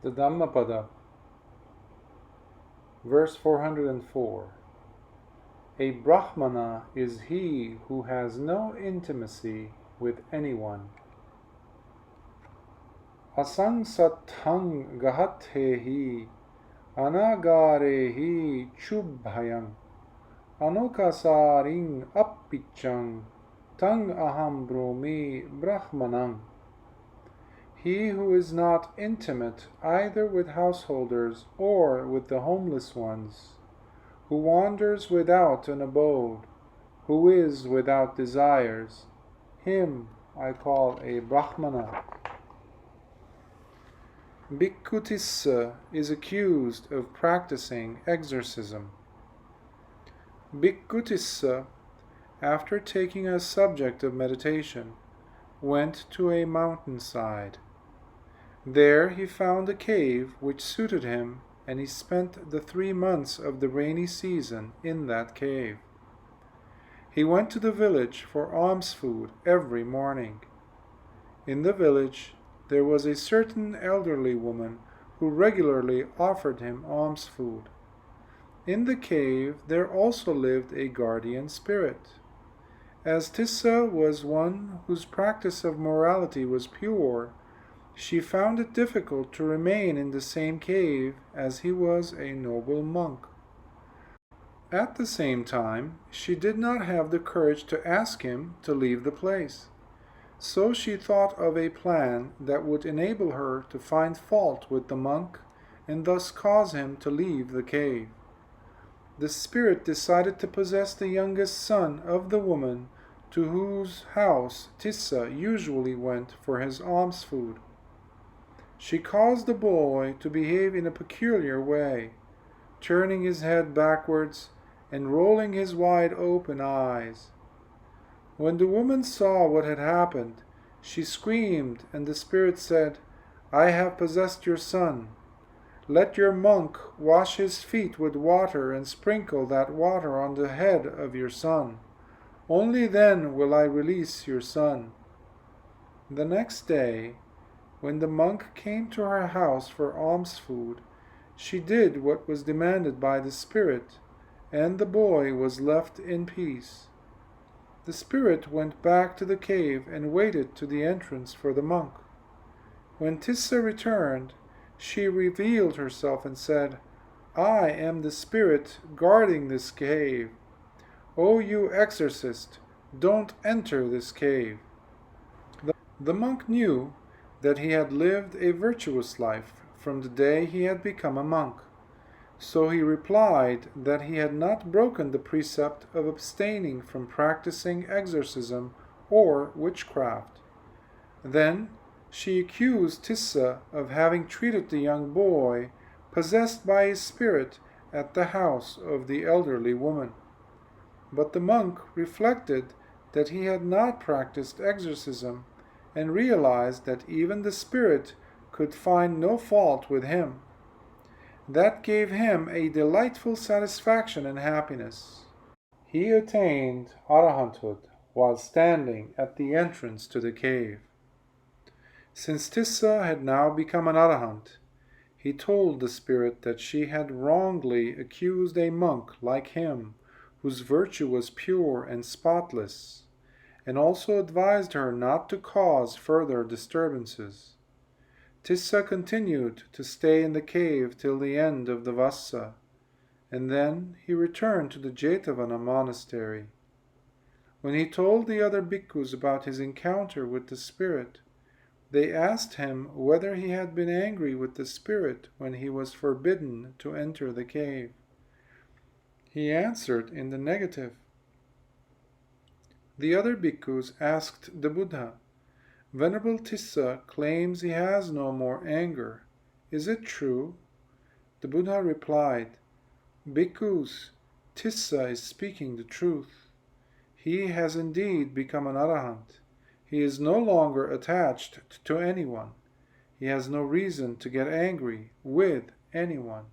The Dhammapada, verse 404. A Brahmana is he who has no intimacy with anyone. Asangsatthang gahathehi anagarehi chubhayang anokasaring appichang tang aham bromi brahmanang. He who is not intimate either with householders or with the homeless ones, who wanders without an abode, who is without desires, him I call a Brahmana. Bhikkhu Tissa is accused of practicing exorcism. Bhikkhu Tissa, after taking a subject of meditation, went to a mountainside. There he found a cave which suited him, and he spent the 3 months of the rainy season in that cave. He went to the village for alms food every morning. In the village there was a certain elderly woman who regularly offered him alms food. In the cave there also lived a guardian spirit. As Tissa was one whose practice of morality was pure, she found it difficult to remain in the same cave as he was a noble monk. At the same time, she did not have the courage to ask him to leave the place. So she thought of a plan that would enable her to find fault with the monk and thus cause him to leave the cave. The spirit decided to possess the youngest son of the woman to whose house Tissa usually went for his alms food. She caused the boy to behave in a peculiar way, turning his head backwards and rolling his wide open eyes. When the woman saw what had happened, she screamed, and the spirit said, "I have possessed your son. Let your monk wash his feet with water and sprinkle that water on the head of your son. Only then will I release your son." The next day, when the monk came to her house for alms food, she did what was demanded by the spirit, and the boy was left in peace. The spirit went back to the cave and waited to the entrance for the monk. When Tissa returned, she revealed herself and said, "I am the spirit guarding this cave. O you exorcist, don't enter this cave." The monk knew that he had lived a virtuous life from the day he had become a monk. So he replied that he had not broken the precept of abstaining from practicing exorcism or witchcraft. Then she accused Tissa of having treated the young boy, possessed by a spirit, at the house of the elderly woman. But the monk reflected that he had not practiced exorcism, and realized that even the spirit could find no fault with him. That gave him a delightful satisfaction and happiness. He attained arahanthood while standing at the entrance to the cave. Since Tissa had now become an arahant, he told the spirit that she had wrongly accused a monk like him, whose virtue was pure and spotless, and also advised her not to cause further disturbances. Tissa continued to stay in the cave till the end of the Vassa, and then he returned to the Jetavana monastery. When he told the other bhikkhus about his encounter with the spirit, they asked him whether he had been angry with the spirit when he was forbidden to enter the cave. He answered in the negative. The other bhikkhus asked the Buddha, "Venerable Tissa claims he has no more anger. Is it true?" The Buddha replied, "Bhikkhus, Tissa is speaking the truth. He has indeed become an arahant. He is no longer attached to anyone. He has no reason to get angry with anyone."